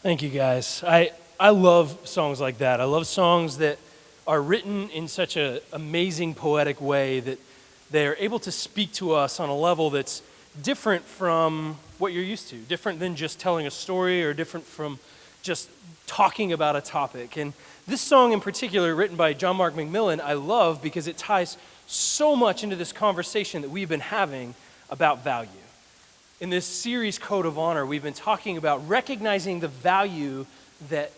Thank you, guys. I love songs like that. I love songs that are written in such an amazing poetic way that they're able to speak to us on a level that's different from what you're used to, different than just telling a story or different from just talking about a topic. And this song in particular, written by John Mark McMillan, I love because it ties so much into this conversation that we've been having about value. In this series, Code of Honor, we've been talking about recognizing the value that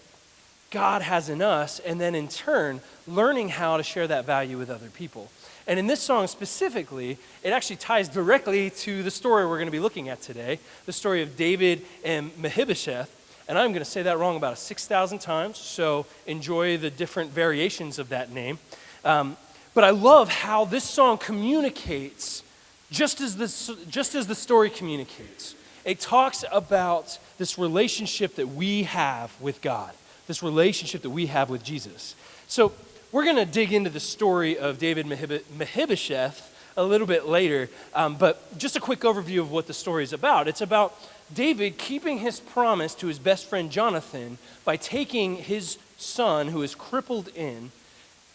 God has in us, and then in turn, learning how to share that value with other people. And in this song specifically, it actually ties directly to the story we're going to be looking at today, the story of David and Mephibosheth. And I'm going to say that wrong about 6,000 times, so enjoy the different variations of that name. But I love how this song communicates just as the story communicates. It talks about this relationship that we have with God, this relationship that we have with Jesus. So we're going to dig into the story of David Mephibosheth a little bit later, but just a quick overview of what the story is about. It's about David keeping his promise to his best friend Jonathan by taking his son, who is crippled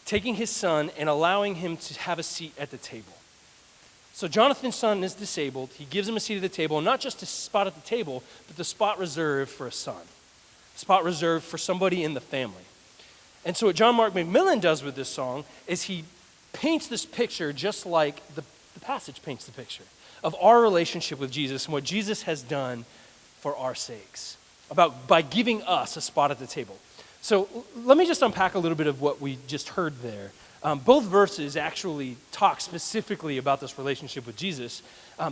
taking his son and allowing him to have a seat at the table. So Jonathan's son is disabled. He gives him a seat at the table, and not just a spot at the table, but the spot reserved for a son, a spot reserved for somebody in the family. And so what John Mark McMillan does with this song is he paints this picture just like the passage paints the picture of our relationship with Jesus and what Jesus has done for our sakes, by giving us a spot at the table. So let me just unpack a little bit of what we just heard there. Both verses actually talk specifically about this relationship with Jesus.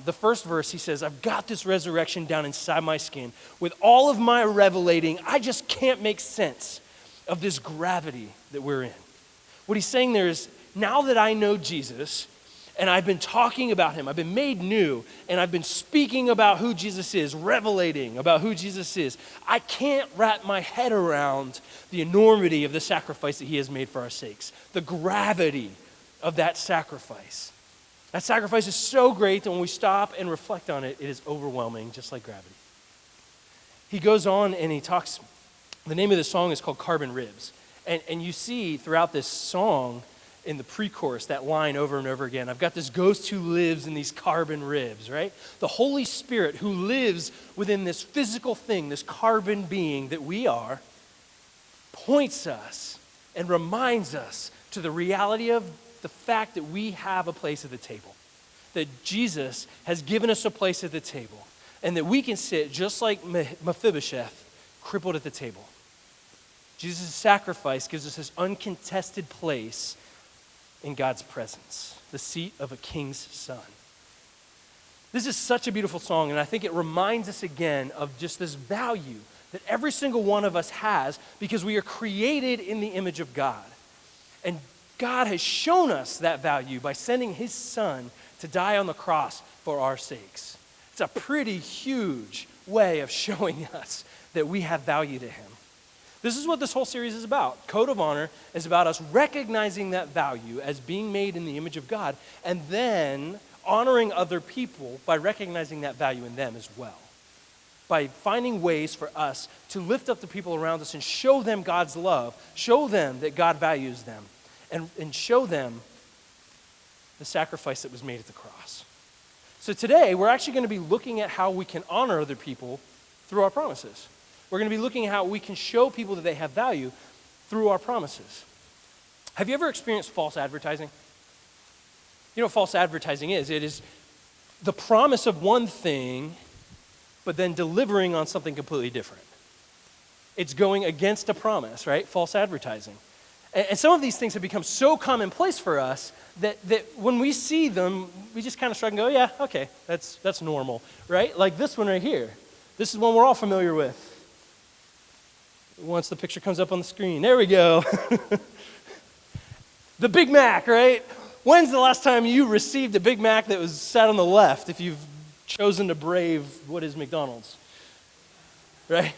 The first verse, he says, I've got this resurrection down inside my skin. With all of my revelating, I just can't make sense of this gravity that we're in. What he's saying there is, now that I know Jesus, and I've been talking about him, I've been made new, and I've been speaking about who Jesus is, revelating about who Jesus is, I can't wrap my head around the enormity of the sacrifice that he has made for our sakes, the gravity of that sacrifice. That sacrifice is so great that when we stop and reflect on it, it is overwhelming, just like gravity. He goes on and he talks, the name of the song is called Carbon Ribs. And you see throughout this song, in the pre-chorus, that line over and over again, I've got this ghost who lives in these carbon ribs, right? The Holy Spirit who lives within this physical thing, this carbon being that we are, points us and reminds us to the reality of the fact that we have a place at the table, that Jesus has given us a place at the table, and that we can sit just like Mephibosheth, crippled at the table. Jesus' sacrifice gives us this uncontested place in God's presence, the seat of a king's son. This is such a beautiful song, and I think it reminds us again of just this value that every single one of us has because we are created in the image of God. And God has shown us that value by sending his son to die on the cross for our sakes. It's a pretty huge way of showing us that we have value to him. This is what this whole series is about. Code of Honor is about us recognizing that value as being made in the image of God and then honoring other people by recognizing that value in them as well. By finding ways for us to lift up the people around us and show them God's love, show them that God values them, and show them the sacrifice that was made at the cross. So today, we're actually going to be looking at how we can honor other people through our promises. We're going to be looking at how we can show people that they have value through our promises. Have you ever experienced false advertising? You know what false advertising is? It is the promise of one thing, but then delivering on something completely different. It's going against a promise, right? False advertising. And some of these things have become so commonplace for us that when we see them, we just kind of shrug and go, yeah, okay, that's normal, right? Like this one right here. This is one we're all familiar with. Once the picture comes up on the screen. There we go. The Big Mac, right? When's the last time you received a Big Mac that was sat on the left if you've chosen to brave what is McDonald's? Right?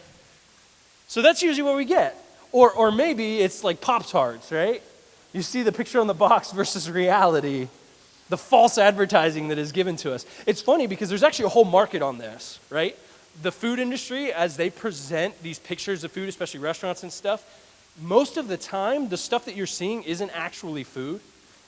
So that's usually what we get. Or maybe it's like Pop-Tarts, right? You see the picture on the box versus reality, the false advertising that is given to us. It's funny because there's actually a whole market on this, right? the food industry, as they present these pictures of food, especially restaurants and stuff, most of the time, the stuff that you're seeing isn't actually food.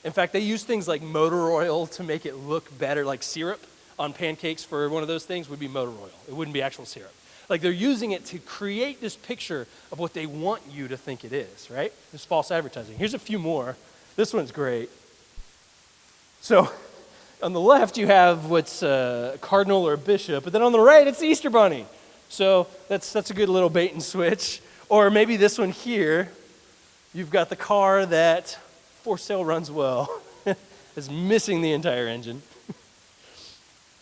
In fact, they use things like motor oil to make it look better, like syrup on pancakes for one of those things would be motor oil. It wouldn't be actual syrup. Like they're using it to create this picture of what they want you to think it is, right? This false advertising. Here's a few more. This one's great. So on the left, you have what's a cardinal or a bishop, but then on the right, it's the Easter Bunny. So that's a good little bait and switch. Or maybe this one here, you've got the car that for sale runs well, is missing the entire engine.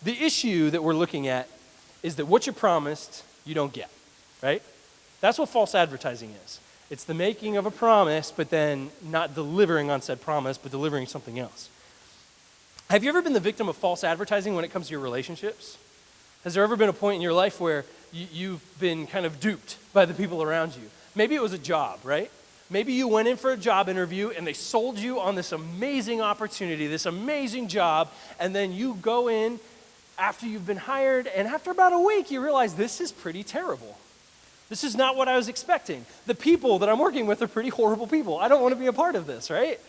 The issue that we're looking at is that what you promised, you don't get, right? That's what false advertising is. It's the making of a promise, but then not delivering on said promise, but delivering something else. Have you ever been the victim of false advertising when it comes to your relationships? Has there ever been a point in your life where you've been kind of duped by the people around you? Maybe it was a job, right? Maybe you went in for a job interview and they sold you on this amazing opportunity, this amazing job, and then you go in after you've been hired, and after about a week you realize this is pretty terrible. This is not what I was expecting. The people that I'm working with are pretty horrible people. I don't want to be a part of this, right?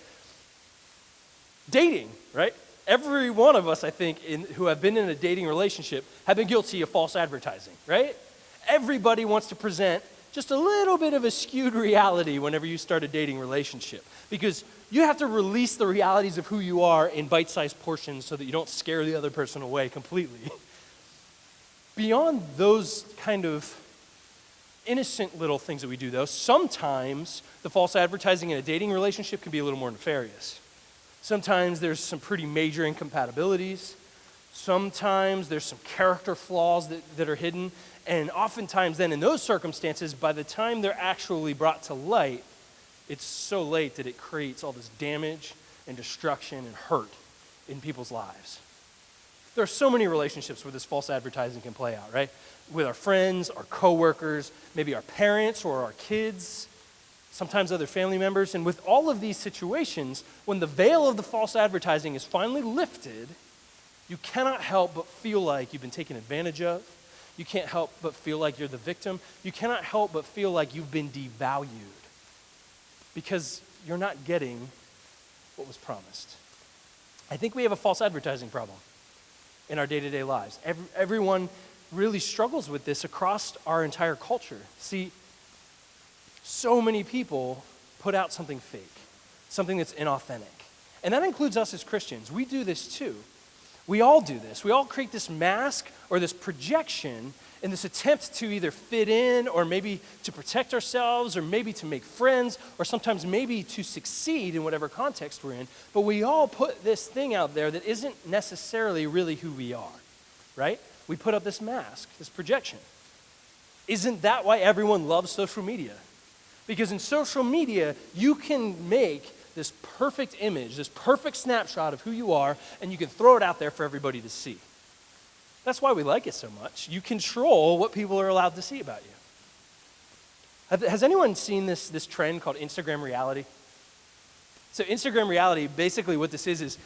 Dating, right? Every one of us, I think, who have been in a dating relationship have been guilty of false advertising, right? Everybody wants to present just a little bit of a skewed reality whenever you start a dating relationship, because you have to release the realities of who you are in bite-sized portions so that you don't scare the other person away completely. Beyond those kind of innocent little things that we do, though, sometimes the false advertising in a dating relationship can be a little more nefarious. Sometimes there's some pretty major incompatibilities. Sometimes there's some character flaws that are hidden. And oftentimes then in those circumstances, by the time they're actually brought to light, it's so late that it creates all this damage and destruction and hurt in people's lives. There are so many relationships where this false advertising can play out, right? With our friends, our coworkers, maybe our parents or our kids, sometimes other family members. And with all of these situations, when the veil of the false advertising is finally lifted, you cannot help but feel like you've been taken advantage of. You can't help but feel like you're the victim. You cannot help but feel like you've been devalued because you're not getting what was promised. I think we have a false advertising problem in our day-to-day lives. Everyone really struggles with this across our entire culture. See, so many people put out something fake, something that's inauthentic. And that includes us as Christians. We do this too. We all do this. We all create this mask or this projection in this attempt to either fit in or maybe to protect ourselves or maybe to make friends or sometimes maybe to succeed in whatever context we're in. But we all put this thing out there that isn't necessarily really who we are, right? We put up this mask, this projection. Isn't that why everyone loves social media? Because in social media, you can make this perfect image, this perfect snapshot of who you are, and you can throw it out there for everybody to see. That's why we like it so much. You control what people are allowed to see about you. Has anyone seen this trend called Instagram reality? So Instagram reality, basically what this is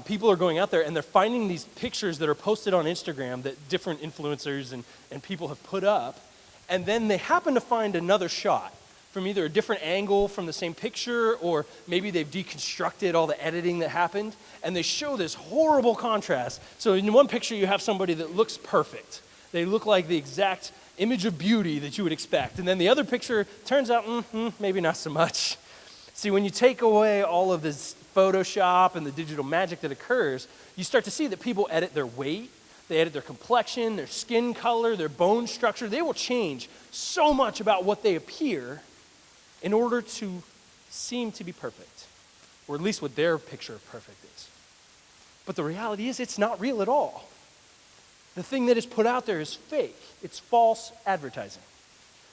people are going out there and they're finding these pictures that are posted on Instagram that different influencers and people have put up, and then they happen to find another shot from either a different angle from the same picture, or maybe they've deconstructed all the editing that happened, and they show this horrible contrast. So in one picture, you have somebody that looks perfect. They look like the exact image of beauty that you would expect. And then the other picture turns out, maybe not so much. See, when you take away all of this Photoshop and the digital magic that occurs, you start to see that people edit their weight, they edit their complexion, their skin color, their bone structure. They will change so much about what they appear in order to seem to be perfect, or at least what their picture of perfect is. But the reality is it's not real at all. The thing that is put out there is fake. It's false advertising.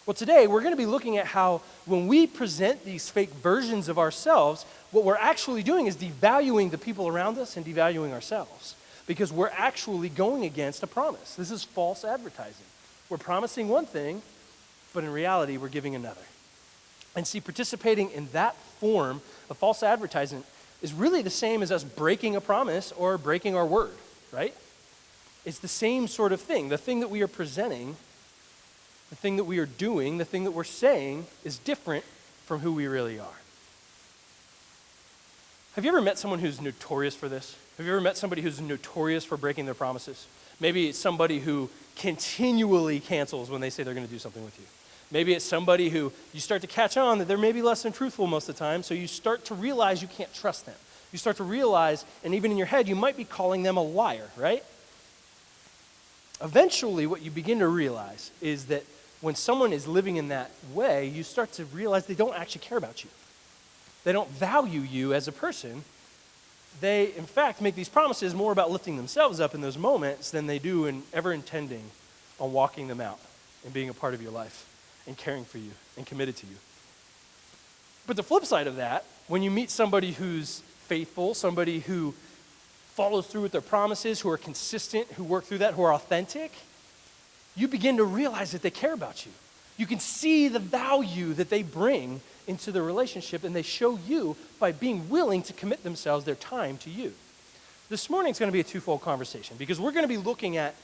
Well, today we're going to be looking at how when we present these fake versions of ourselves, what we're actually doing is devaluing the people around us and devaluing ourselves, because we're actually going against a promise. This is false advertising. We're promising one thing, but in reality we're giving another. And see, participating in that form of false advertising is really the same as us breaking a promise or breaking our word, right? It's the same sort of thing. The thing that we are presenting, the thing that we are doing, the thing that we're saying is different from who we really are. Have you ever met someone who's notorious for this? Have you ever met somebody who's notorious for breaking their promises? Maybe it's somebody who continually cancels when they say they're going to do something with you. Maybe it's somebody who you start to catch on that they're maybe less than truthful most of the time, so you start to realize you can't trust them. You start to realize, and even in your head, you might be calling them a liar, right? Eventually, what you begin to realize is that when someone is living in that way, you start to realize they don't actually care about you. They don't value you as a person. They, in fact, make these promises more about lifting themselves up in those moments than they do in ever intending on walking them out and being a part of your life and caring for you and committed to you. But the flip side of that, when you meet somebody who's faithful, somebody who follows through with their promises, who are consistent, who work through that, who are authentic, you begin to realize that they care about you. You can see the value that they bring into the relationship, and they show you by being willing to commit themselves, their time to you. This morning is going to be a twofold conversation because we're going to be looking at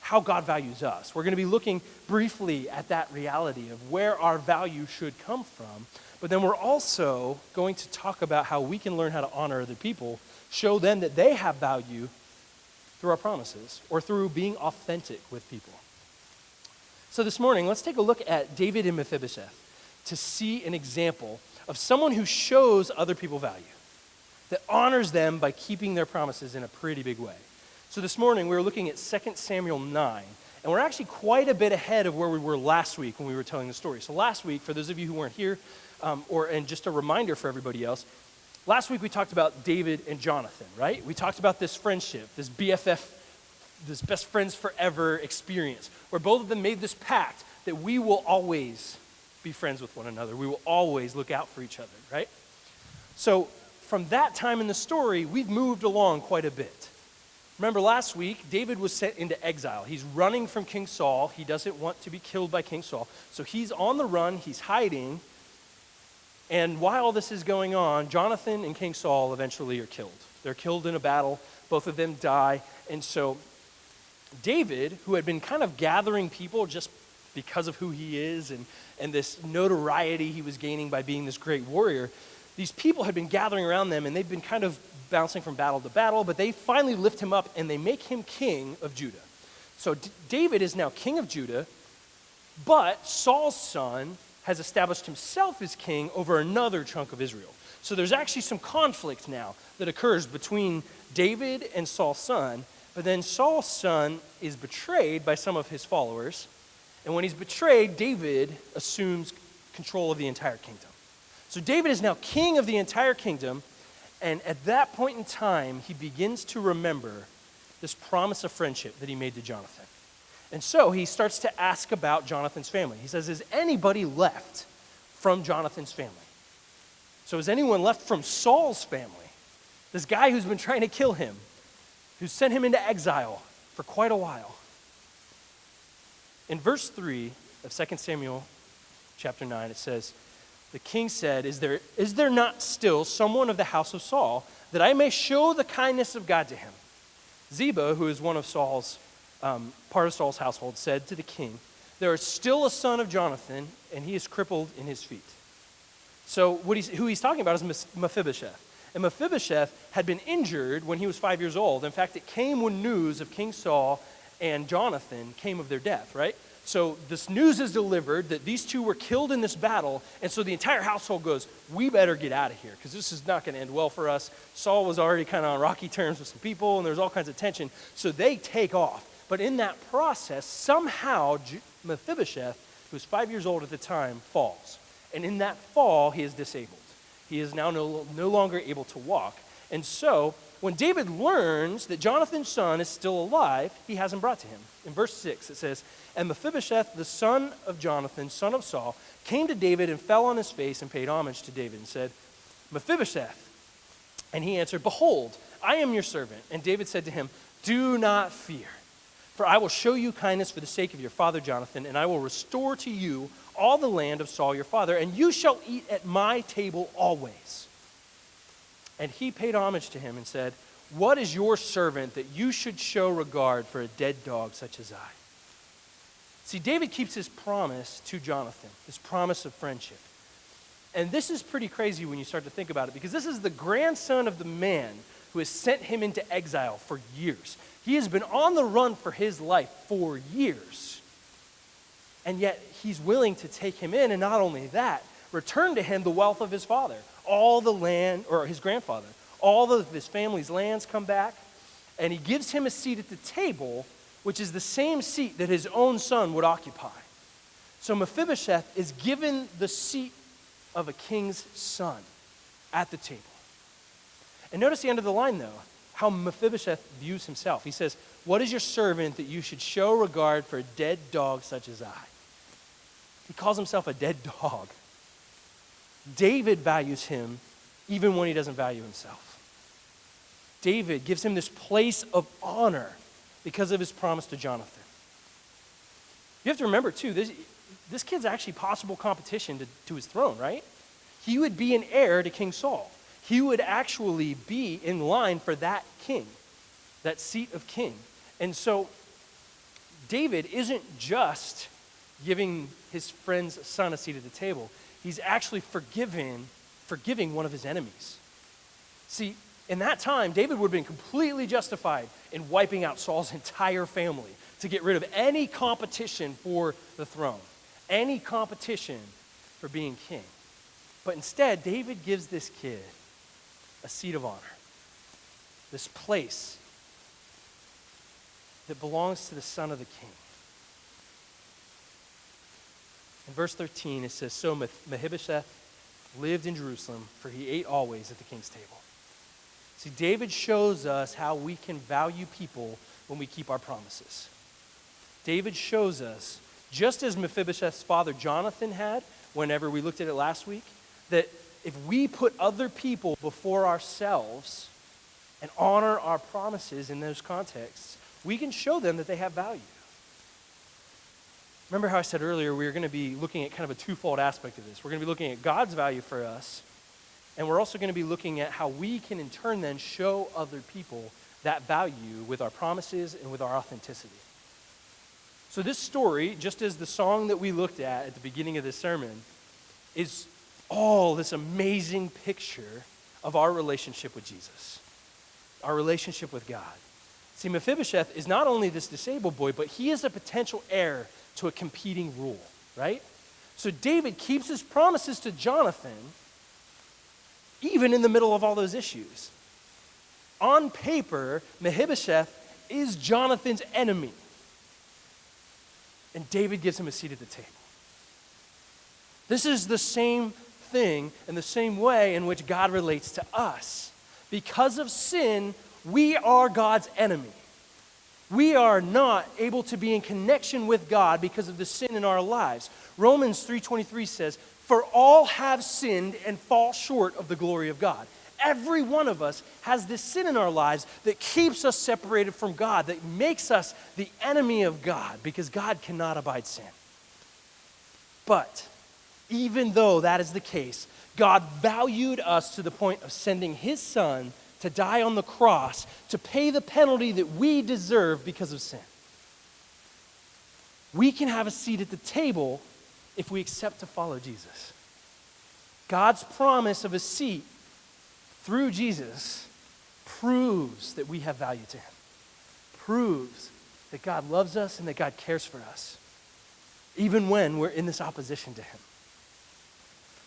how God values us. We're going to be looking briefly at that reality of where our value should come from, but then we're also going to talk about how we can learn how to honor other people, show them that they have value through our promises or through being authentic with people. So this morning, let's take a look at David and Mephibosheth to see an example of someone who shows other people value, that honors them by keeping their promises in a pretty big way. So this morning, we're looking at 2 Samuel 9, and we're actually quite a bit ahead of where we were last week when we were telling the story. So last week, for those of you who weren't here, and just a reminder for everybody else, last week we talked about David and Jonathan, right? We talked about this friendship, this BFF, this best friends forever experience, where both of them made this pact that we will always be friends with one another. We will always look out for each other, right? So from that time in the story, we've moved along quite a bit. Remember last week, David was sent into exile. He's running from King Saul. He doesn't want to be killed by King Saul. So he's on the run, he's hiding, and while all this is going on, Jonathan and King Saul eventually are killed. They're killed in a battle. Both of them die. And so David, who had been kind of gathering people just because of who he is and this notoriety he was gaining by being this great warrior, these people had been gathering around them, and they've been kind of bouncing from battle to battle, but they finally lift him up, and they make him king of Judah. So David is now king of Judah, but Saul's son has established himself as king over another chunk of Israel. So there's actually some conflict now that occurs between David and Saul's son, but then Saul's son is betrayed by some of his followers, and when he's betrayed, David assumes control of the entire kingdom. So David is now king of the entire kingdom, and at that point in time, he begins to remember this promise of friendship that he made to Jonathan. And so he starts to ask about Jonathan's family. He says, is anybody left from Jonathan's family? So is anyone left from Saul's family? This guy who's been trying to kill him, who sent him into exile for quite a while. In verse 3 of 2 Samuel chapter 9, it says, the king said, is there not still someone of the house of Saul, that I may show the kindness of God to him? Ziba, who is one of Saul's, part of Saul's household, said to the king, there is still a son of Jonathan, and he is crippled in his feet. So who he's talking about is Mephibosheth. And Mephibosheth had been injured when he was 5 years old. In fact, it came when news of King Saul and Jonathan came of their death, right? So this news is delivered that these two were killed in this battle, and so the entire household goes, we better get out of here, because this is not going to end well for us. Saul was already kind of on rocky terms with some people, and there's all kinds of tension, so they take off. But in that process, somehow Mephibosheth, who was 5 years old at the time, falls. And in that fall, he is disabled. He is now no longer able to walk. And so when David learns that Jonathan's son is still alive, he has him brought to him. In verse 6, it says, and Mephibosheth, the son of Jonathan, son of Saul, came to David and fell on his face and paid homage to David and said, Mephibosheth. And he answered, behold, I am your servant. And David said to him, do not fear, for I will show you kindness for the sake of your father Jonathan, and I will restore to you all the land of Saul your father, and you shall eat at my table always. And he paid homage to him and said, what is your servant that you should show regard for a dead dog such as I? See, David keeps his promise to Jonathan, his promise of friendship. And this is pretty crazy when you start to think about it, because this is the grandson of the man who has sent him into exile for years. He has been on the run for his life for years. And yet he's willing to take him in, and not only that, return to him the wealth of his father, all the land, or his grandfather. All of his family's lands come back, and he gives him a seat at the table, which is the same seat that his own son would occupy. So Mephibosheth is given the seat of a king's son at the table. And notice the end of the line, though, how Mephibosheth views himself. He says, what is your servant that you should show regard for a dead dog such as I? He calls himself a dead dog. David values him even when he doesn't value himself. David gives him this place of honor because of his promise to Jonathan. You have to remember, too, this kid's actually possible competition to his throne, right? He would be an heir to King Saul. He would actually be in line for that king, that seat of king. And so David isn't just giving his friend's son a seat at the table. He's actually forgiving one of his enemies. See, in that time, David would have been completely justified in wiping out Saul's entire family to get rid of any competition for the throne, any competition for being king. But instead, David gives this kid a seat of honor, this place that belongs to the son of the king. In verse 13, it says, so Mephibosheth lived in Jerusalem, for he ate always at the king's table. See, David shows us how we can value people when we keep our promises. David shows us, just as Mephibosheth's father Jonathan had, whenever we looked at it last week, that if we put other people before ourselves and honor our promises in those contexts, we can show them that they have value. Remember how I said earlier we were going to be looking at kind of a twofold aspect of this. We're going to be looking at God's value for us, and we're also going to be looking at how we can in turn then show other people that value with our promises and with our authenticity. So this story, just as the song that we looked at the beginning of this sermon, is all this amazing picture of our relationship with Jesus, our relationship with God. See, Mephibosheth is not only this disabled boy, but he is a potential heir to a competing rule, right? So David keeps his promises to Jonathan even in the middle of all those issues. On paper, Mephibosheth is Jonathan's enemy. And David gives him a seat at the table. This is the same thing and the same way in which God relates to us. Because of sin, we are God's enemy. We are not able to be in connection with God because of the sin in our lives. Romans 3:23 says, "For all have sinned and fall short of the glory of God." Every one of us has this sin in our lives that keeps us separated from God, that makes us the enemy of God, because God cannot abide sin. But even though that is the case, God valued us to the point of sending his son to die on the cross to pay the penalty that we deserve because of sin. We can have a seat at the table if we accept to follow Jesus. God's promise of a seat through Jesus proves that we have value to him, proves that God loves us and that God cares for us, even when we're in this opposition to him.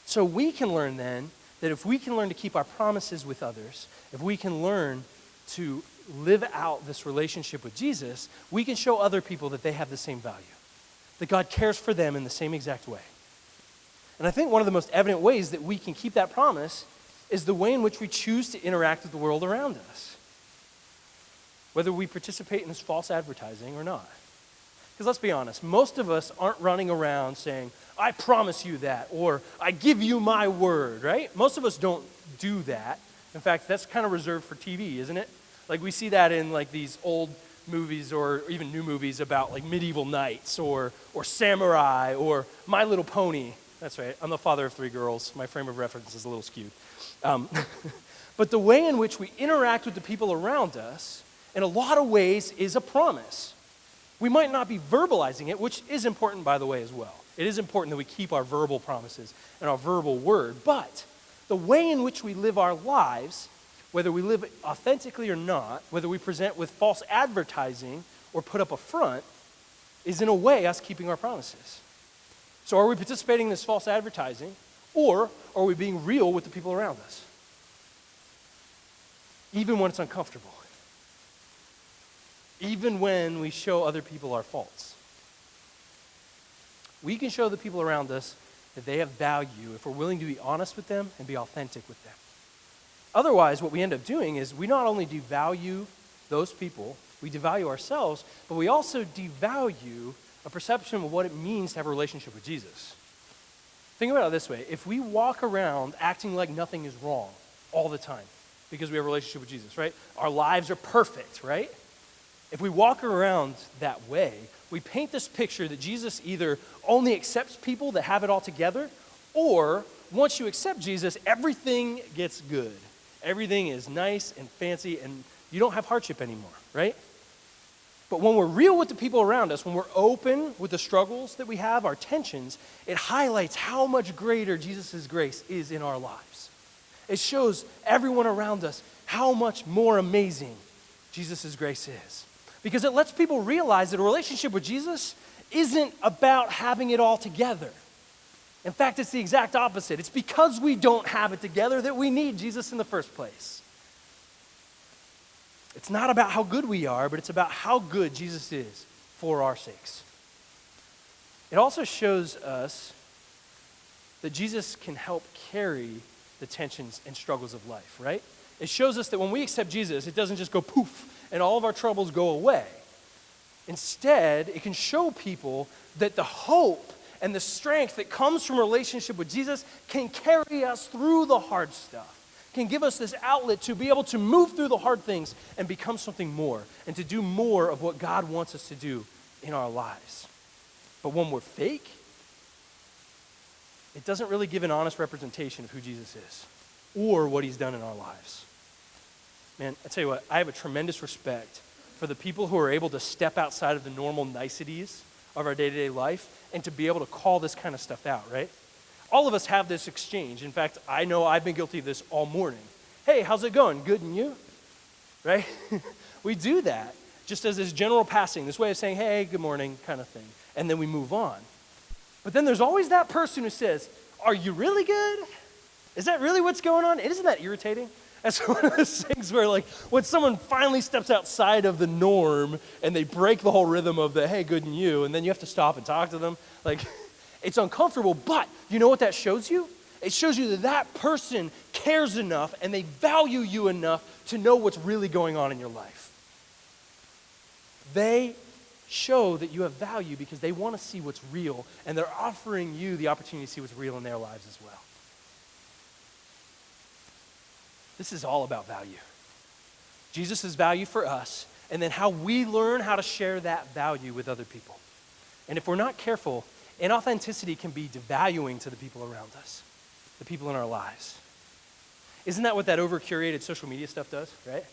So we can learn then that if we can learn to keep our promises with others, if we can learn to live out this relationship with Jesus, we can show other people that they have the same value, that God cares for them in the same exact way. And I think one of the most evident ways that we can keep that promise is the way in which we choose to interact with the world around us, whether we participate in this false advertising or not. Because let's be honest, most of us aren't running around saying, "I promise you that," or "I give you my word," right? Most of us don't do that. In fact, that's kind of reserved for TV, isn't it? Like we see that in like these old movies or even new movies about like medieval knights or samurai or My Little Pony. That's right, I'm the father of 3 girls. My frame of reference is a little skewed. But the way in which we interact with the people around us, in a lot of ways, is a promise. We might not be verbalizing it, which is important, by the way, as well. It is important that we keep our verbal promises and our verbal word, but the way in which we live our lives, whether we live authentically or not, whether we present with false advertising or put up a front, is in a way us keeping our promises. So are we participating in this false advertising, or are we being real with the people around us? Even when it's uncomfortable. Even when we show other people our faults. We can show the people around us that they have value if we're willing to be honest with them and be authentic with them. Otherwise, what we end up doing is we not only devalue those people, we devalue ourselves, but we also devalue a perception of what it means to have a relationship with Jesus. Think about it this way. If we walk around acting like nothing is wrong all the time because we have a relationship with Jesus, right? Our lives are perfect, right? If we walk around that way, we paint this picture that Jesus either only accepts people that have it all together, or once you accept Jesus, everything gets good. Everything is nice and fancy, and you don't have hardship anymore, right? But when we're real with the people around us, when we're open with the struggles that we have, our tensions, it highlights how much greater Jesus' grace is in our lives. It shows everyone around us how much more amazing Jesus' grace is. Because it lets people realize that a relationship with Jesus isn't about having it all together. In fact, it's the exact opposite. It's because we don't have it together that we need Jesus in the first place. It's not about how good we are, but it's about how good Jesus is for our sakes. It also shows us that Jesus can help carry the tensions and struggles of life, right? It shows us that when we accept Jesus, it doesn't just go poof and all of our troubles go away. Instead, it can show people that the hope and the strength that comes from a relationship with Jesus can carry us through the hard stuff, can give us this outlet to be able to move through the hard things and become something more, and to do more of what God wants us to do in our lives. But when we're fake, it doesn't really give an honest representation of who Jesus is or what he's done in our lives. Man, I tell you what, I have a tremendous respect for the people who are able to step outside of the normal niceties of our day-to-day life and to be able to call this kind of stuff out, right? All of us have this exchange. In fact, I know I've been guilty of this all morning. Hey, how's it going? Good, and you? Right? We do that just as this general passing, this way of saying, hey, good morning kind of thing, and then we move on. But then there's always that person who says, are you really good? Is that really what's going on? Isn't that irritating? That's one of those things where, like, when someone finally steps outside of the norm and they break the whole rhythm of the, hey, good and you, and then you have to stop and talk to them, like, it's uncomfortable. But you know what that shows you? It shows you that that person cares enough and they value you enough to know what's really going on in your life. They show that you have value because they want to see what's real, and they're offering you the opportunity to see what's real in their lives as well. This is all about value. Jesus' value for us, and then how we learn how to share that value with other people. And if we're not careful, inauthenticity can be devaluing to the people around us, the people in our lives. Isn't that what that over-curated social media stuff does, right?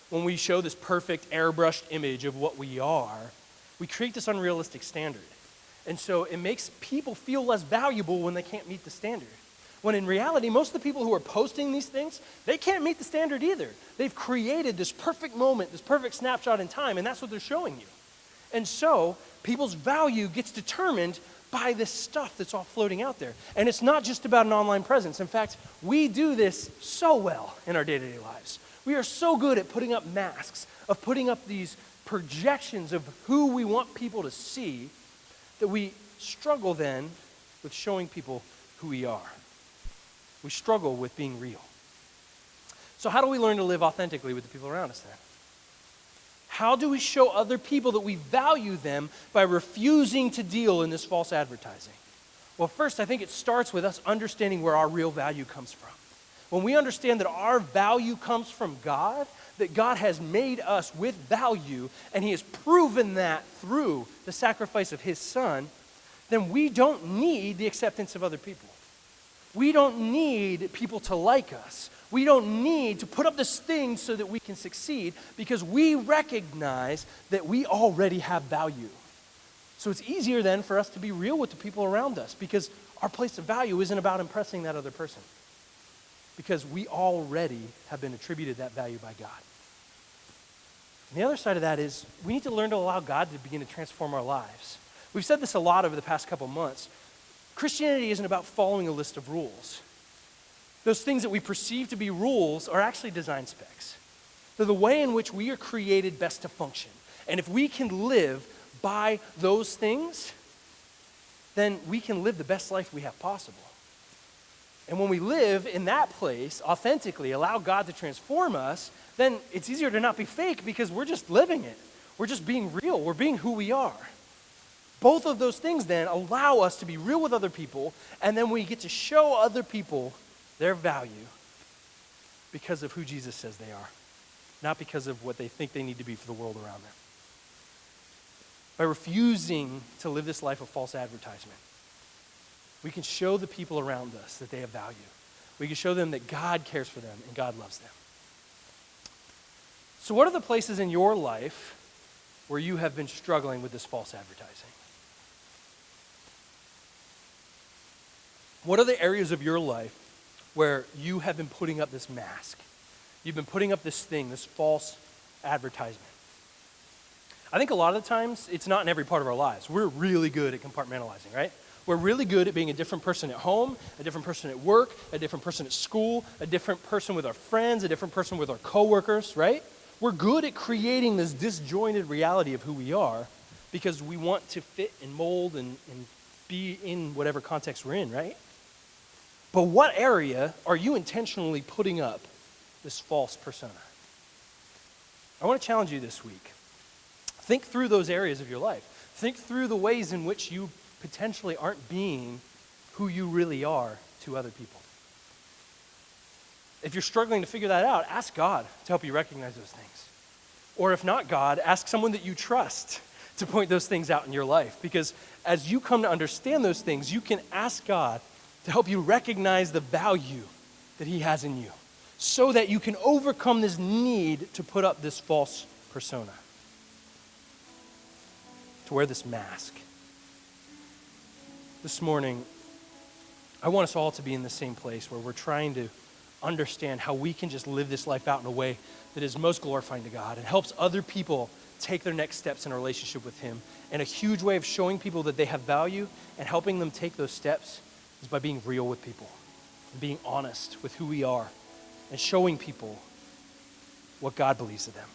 When we show this perfect airbrushed image of what we are, we create this unrealistic standard. And so it makes people feel less valuable when they can't meet the standard. When in reality, most of the people who are posting these things, they can't meet the standard either. They've created this perfect moment, this perfect snapshot in time, and that's what they're showing you. And so people's value gets determined by this stuff that's all floating out there. And it's not just about an online presence. In fact, we do this so well in our day-to-day lives. We are so good at putting up masks, of putting up these projections of who we want people to see, that we struggle then with showing people who we are. We struggle with being real. So how do we learn to live authentically with the people around us then? How do we show other people that we value them by refusing to deal in this false advertising? Well, first, I think it starts with us understanding where our real value comes from. When we understand that our value comes from God, that God has made us with value, and he has proven that through the sacrifice of his Son, then we don't need the acceptance of other people. We don't need people to like us. We don't need to put up this thing so that we can succeed because we recognize that we already have value. So it's easier then for us to be real with the people around us because our place of value isn't about impressing that other person because we already have been attributed that value by God. And the other side of that is we need to learn to allow God to begin to transform our lives. We've said this a lot over the past couple months. Christianity isn't about following a list of rules. Those things that we perceive to be rules are actually design specs. They're the way in which we are created best to function. And if we can live by those things, then we can live the best life we have possible. And when we live in that place, authentically, allow God to transform us, then it's easier to not be fake because we're just living it. We're just being real. We're being who we are. Both of those things then allow us to be real with other people, and then we get to show other people their value because of who Jesus says they are, not because of what they think they need to be for the world around them. By refusing to live this life of false advertisement, we can show the people around us that they have value. We can show them that God cares for them and God loves them. So what are the places in your life where you have been struggling with this false advertising? What are the areas of your life where you have been putting up this mask? You've been putting up this thing, this false advertisement. I think a lot of the times, it's not in every part of our lives. We're really good at compartmentalizing, right? We're really good at being a different person at home, a different person at work, a different person at school, a different person with our friends, a different person with our coworkers, right? We're good at creating this disjointed reality of who we are because we want to fit and mold and be in whatever context we're in, right? But what area are you intentionally putting up this false persona? I want to challenge you this week. Think through those areas of your life. Think through the ways in which you potentially aren't being who you really are to other people. If you're struggling to figure that out, ask God to help you recognize those things. Or if not God, ask someone that you trust to point those things out in your life. Because as you come to understand those things, you can ask God to help you recognize the value that He has in you so that you can overcome this need to put up this false persona, to wear this mask. This morning, I want us all to be in the same place where we're trying to understand how we can just live this life out in a way that is most glorifying to God and helps other people take their next steps in a relationship with Him. And a huge way of showing people that they have value and helping them take those steps is by being real with people and being honest with who we are and showing people what God believes of them.